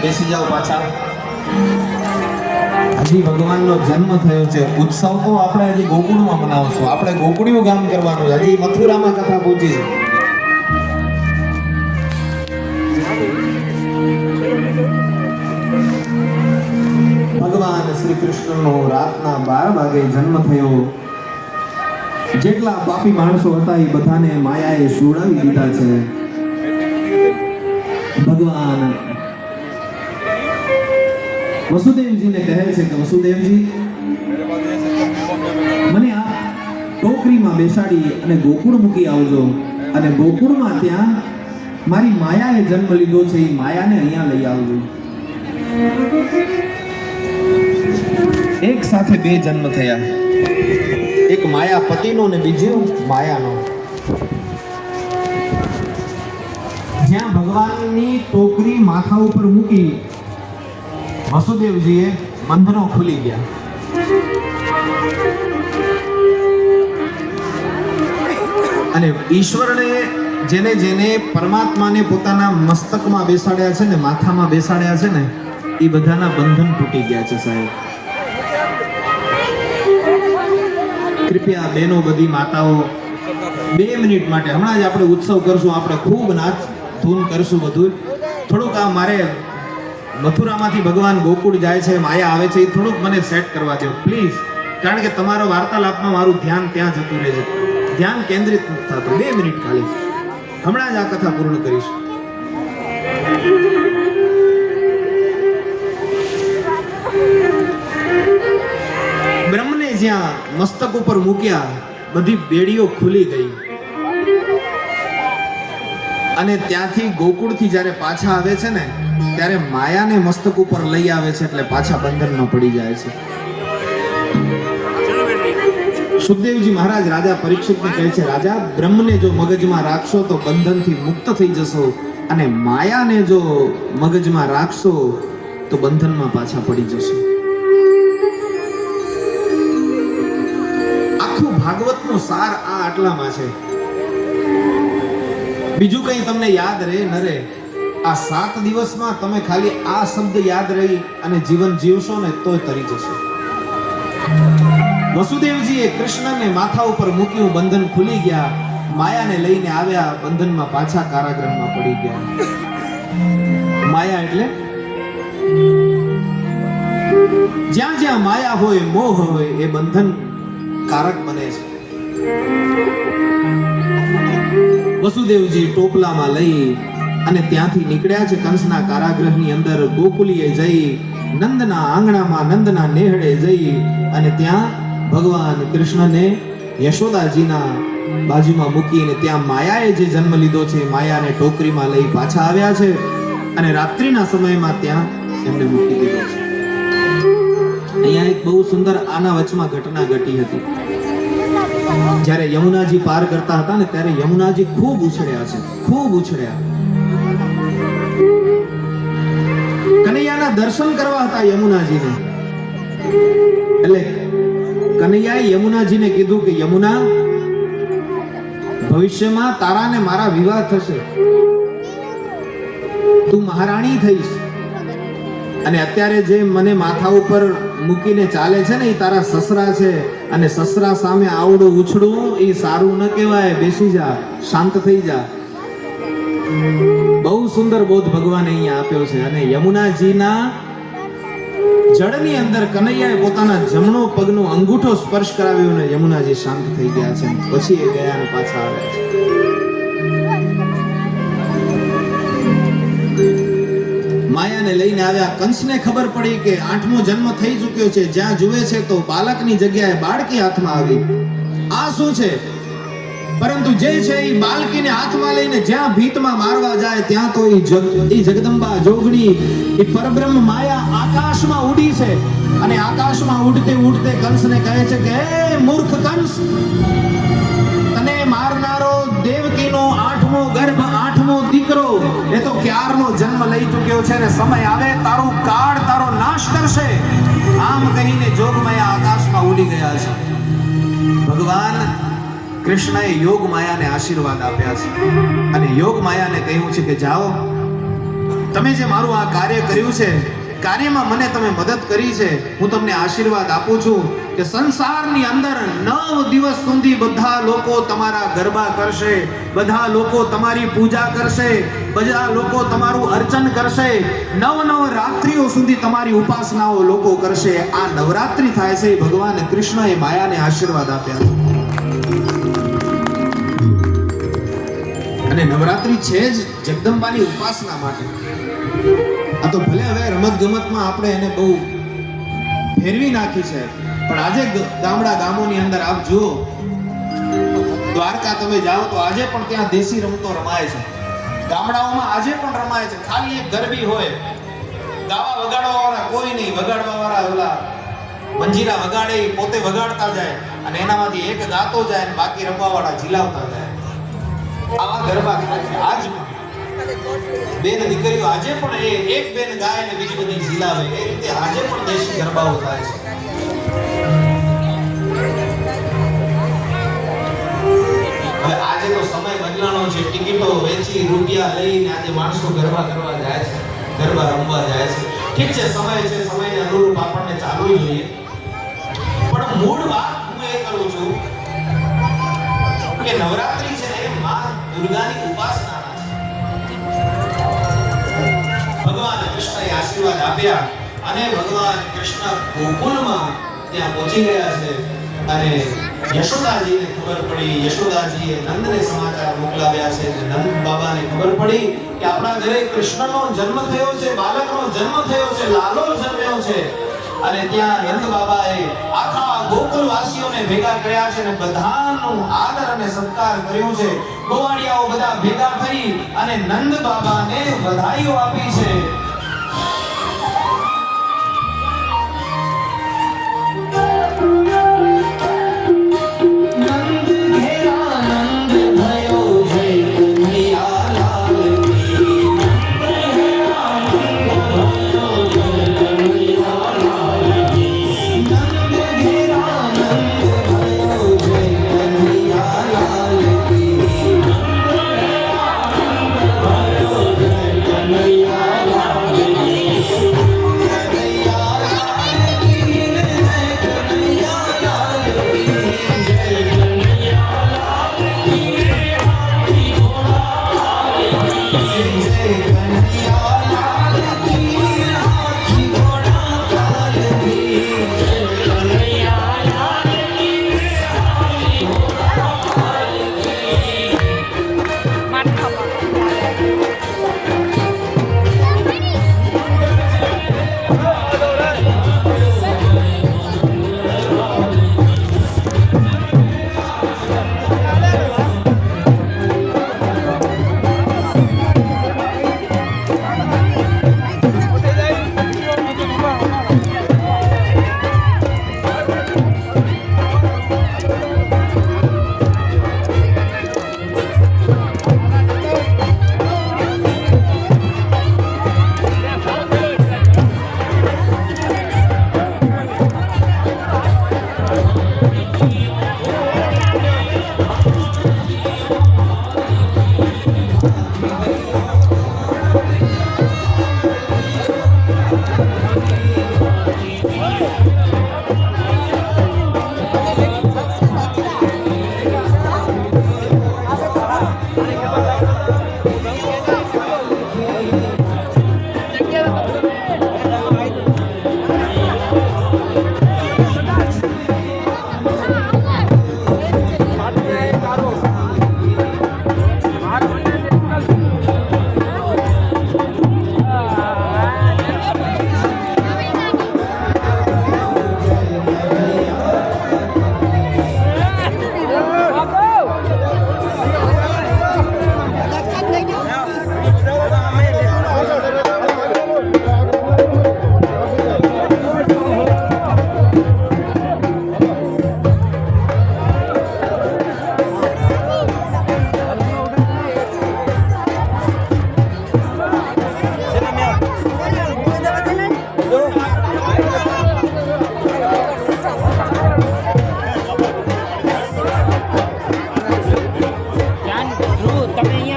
બેસી જાઓ પાછા. હજી ભગવાનનો જન્મ થયો છે. ઉત્સવ તો આપણે હજી ગોકુળમાં મનાવશું. આપણે ગોકુળિયું ગામ કરવાનું. હજી મથુરામાં કથા પહોંચી છે. ભગવાન શ્રી કૃષ્ણનો રાતના 12 વાગે જન્મ થયો. જેટલા પાપી માણસો હતા એ બધાને માયાએ સુડાવી દીધા છે. ભગવાન વસુદેવજીને કહે છે કે વસુદેવજી, મને આ ટોકરીમાં બેસાડી અને ગોકુળ મૂકી આવજો, અને ગોકુળમાં ત્યાં મારી માયાએ જન્મ લીધો છે એ માયાને અહીંયા લઈ આવજો. એક સાથે બે જન્મ થયા, એક માયાપતિનો ને બીજો માયાનો. જ્યાં ભગવાનની ટોકરી માથા ઉપર મૂકી વસુદેવજીએ બંધનો ખુલી ગયા. અને ઈશ્વરને જેને જેને પરમાત્માને પોતાના મસ્તકમાં બેસાડ્યા છે ને, માથામાં બેસાડ્યા છે ને, એ બધાના બંધન તૂટી ગયા છે સાહેબ. કૃપયા બહેનો, બધી માતાઓ 2 મિનિટ માટે, હમણાં જ આપણે ઉત્સવ કરશું, આપણે ખૂબ નાચ ધૂન કરશું બધું. થોડુંક આ મારે મથુરામાંથી ભગવાન ગોકુળ જાય છે, માયા આવે છે, એ થોડુંક મને સેટ કરવા દો પ્લીઝ. કારણ કે તમારો વાર્તાલાપમાં મારું ધ્યાન ત્યાં જતું રહે છે, ધ્યાન કેન્દ્રિત નથી થતું. 2 મિનિટ ખાલી, હમણાં જ આ કથા પૂર્ણ કરીશ. બ્રહ્મને જ્યાં મસ્તક ઉપર મૂક્યા, બધી બેડીઓ ખુલી ગઈ. અને ત્યાંથી ગોકુળથી જ્યારે પાછા આવે છે ને, ત્યારે માયાને મસ્તક ઉપર લઈ આવે છે, એટલે પાછા બંધનમાં પડી જાય છે. સુખદેવજી મહારાજ રાજા પરીક્ષિતને કહે છે, રાજા, બ્રહ્મને જો મગજમાં રાખશો તો બંધનથી મુક્ત થઈ જશો, અને માયાને જો મગજમાં રાખશો તો બંધનમાં પાછા પડી જશો. આખું ભાગવતનો સાર આ આટલામાં છે. બીજું કંઈ તમને યાદ રહે ન રહે, આ 7 દિવસમાં તમે ખાલી આ શબ્દ યાદ રહી અને જીવન જીવશો ને તોય તરી જશો. વસુદેવજીએ કૃષ્ણને માથા ઉપર મૂક્યું, બંધન ખુલી ગયા, માયાને લઈને આવ્યા, બંધનમાં પાછા કારાગૃહમાં પડી ગયા. માયા એટલે જ્યાં જ્યાં માયા હોય, મોહ હોય, એ બંધન કારક બને છે. વસુદેવજી ટોપલામાં લઈ અને ત્યાંથી નીકળ્યા છે કંસના કારાગૃહની અંદર. ગોકુલીએ જઈ, નંદના આંગણામાં, નંદના નેહડે જઈ અને ત્યાં ભગવાન કૃષ્ણને યશોદાજીના બાજુમાં મૂકીને ત્યાં માયાએ જે જન્મ લીધો છે, માયાને ટોકરીમાં લઈ પાછા આવ્યા છે, અને રાત્રિના સમયમાં ત્યાં એમને મૂકી દીધો છે. અહીંયા એક બહુ સુંદર આના વચમાં ઘટના ઘટી હતી. જ્યારે યમુનાજી પાર કરતા હતા ને ત્યારે યમુનાજી ખૂબ ઉછળ્યા છે, ખૂબ ઉછળ્યા. કનૈયાના દર્શન કરવા હતા યમુનાજીને. એટલે કનૈયાએ યમુનાજીને કીધું કે યમુના, ભવિષ્યમાં તારા ને મારા વિવાહ થશે, તું મહારાણી થઈશ, અને અત્યારે જે મને માથા ઉપર મૂકીને ચાલે છે ને એ તારા સસરા છે, અને સસરા સામે આવડું ઉછળું એ સારું ન કહેવાય. બેસી જા, શાંત થઈ જા. બહુ સુંદર બોધ ભગવાને અહીંયા આપ્યો છે. અને યમુનાજીના જળની અંદર કનૈયાએ પોતાના જમણો પગનો અંગૂઠો સ્પર્શ કરાવ્યો અને યમુનાજી શાંત થઈ ગયા છે. પછી એ ગયા અને પાછા આવ્યા છે. માયાને લઈને આવ્યા. કંસને ખબર પડી કે 8મો જન્મ થઈ ચૂક્યો છે. જ્યાં જુએ છે તો બાળકની જગ્યાએ બાળકી હાથમાં આવી. આ શું છે? પરંતુ જે છે એ બાળકીને હાથમાં લઈને જ્યાં ભીતમાં મારવા જાય ત્યાં તો એ જગદંબા જોગણી, એ પરબ્રહ્મ માયા આકાશમાં ઉડી છે. અને આકાશમાં ઉડતે ઉડતે કંસને કહે છે કે હે મૂર્ખ કંસ, તને મારનારો દેવકીનો 8મો ગર્ભ, 8મો દીકરો એ તો ક્યારનો જન્મ લઈ ચૂક્યો છે ને સમય આવે તારું કાળ તારો નાશ કરશે. આમ કહીને જોગમાયા આકાશમાં ઉડી ગયા છે. ભગવાન કૃષ્ણએ યોગ માયાને આશીર્વાદ આપ્યા છે અને યોગ માયાને કહ્યું છે કે જાઓ, તમે જે મારું આ કાર્ય કર્યું છે, કાર્યમાં મને તમે મદદ કરી છે, હું તમને આશીર્વાદ આપું છું કે સંસારની અંદર 9 દિવસ સુધી બધા લોકો તમારા ગરબા કરશે, બધા લોકો તમારી પૂજા કરશે, બધા લોકો તમારું અર્ચન કરશે, 9 રાત્રિઓ સુધી તમારી ઉપાસનાઓ લોકો કરશે. આ નવરાત્રિ થાય છે. ભગવાન કૃષ્ણએ માયાને આશીર્વાદ આપ્યા છે. અને નવરાત્રિ છે જ જગદંબાની ઉપાસના માટે. આ તો ભલે હવે રમત ગમતમાં આપણે એને બહુ ફેરવી નાખી છે, પણ આજે ગામોની અંદર આપ જુઓ, દ્વારકા તમે જાઓ તો આજે પણ ત્યાં દેશી રમતો રમાય છે. ગામડાઓમાં આજે પણ રમાય છે. ખાલી એક ગરબી હોય, ગાવા વગાડવા વાળા કોઈ નહીં, વગાડવા વાળા ઓલા મંજીરા વગાડે, પોતે વગાડતા જાય અને એનામાંથી એક ગાતો જાય અને બાકી રમવા વાળા ઝીલાવતા જાય. આવા ગરબા થાય છે આજ બેન દીકરીઓ. આજે પણ એક બેન ગાય અને બીજી બધી ઝીલાવે, એ રીતે આજે પણ દેશી ગરબાઓ થાય છે. હવે આજે તો સમય બદલાણો છે. ટિકિટો વેચી રૂપિયા લઈને આજે માણસો ગરબા કરવા જાય છે, ગરબા રમવા જાય છે. ઠીક છે, સમય છે, સમયને અનુરૂપ આપણને ચાલવું જોઈએ. પણ મૂળ વાત હું એ કરું છું કે નવરાત્રિ છે એ માં દુર્ગાની ઉપાસના છે. ભગવાન કૃષ્ણએ આશીર્વાદ આપ્યા અને ભગવાન કૃષ્ણ ગોકુળમાં ત્યાં પહોંચી ગયા છે. અને યશોદાજીને ખબર પડી, યશોદાજીએ નંદને સમાચાર મોકલાવ્યા છે. નંદ બાબાને ખબર પડી કે આપણા ઘરે કૃષ્ણનો જન્મ થયો છે, બાળકનો જન્મ થયો છે, લાલો જન્મ્યો છે. અને ત્યાં નંદ બાબાએ આખા ગોકુળ વાસીઓને ભેગા કર્યા છે અને બધાનું આદર અને સત્કાર કર્યો છે. ગોવાળિયાઓ બધા ભેગા થઈ અને નંદ બાબાને વધાઈઓ આપી છે.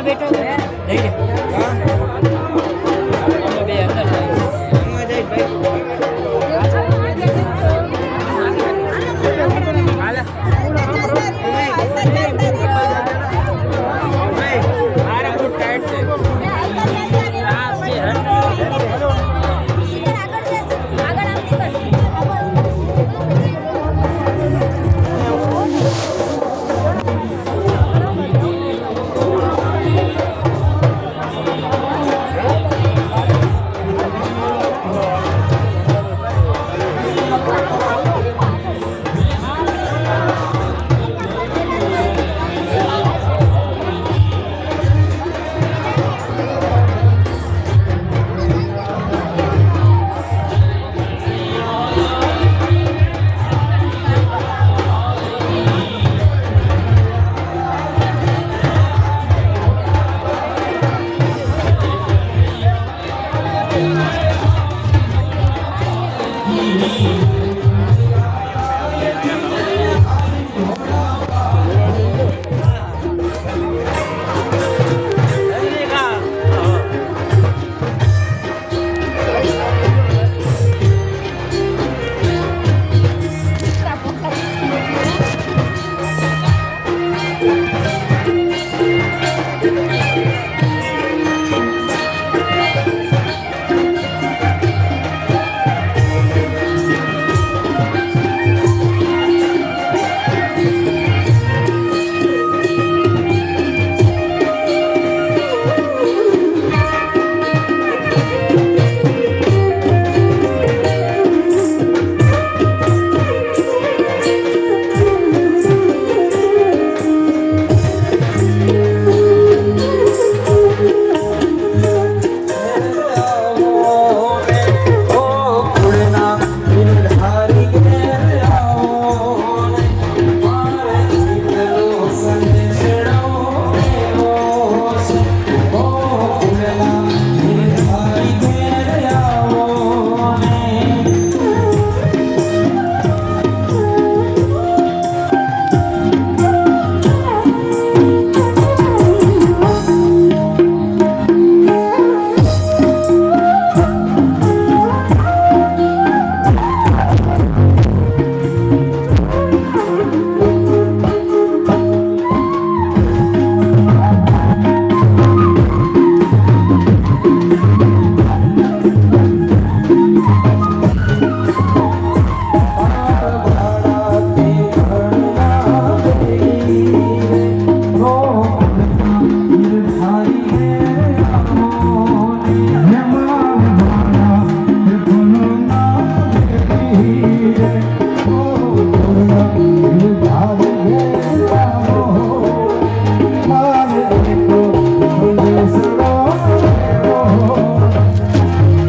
અહીંયા બેઠો લઈ લે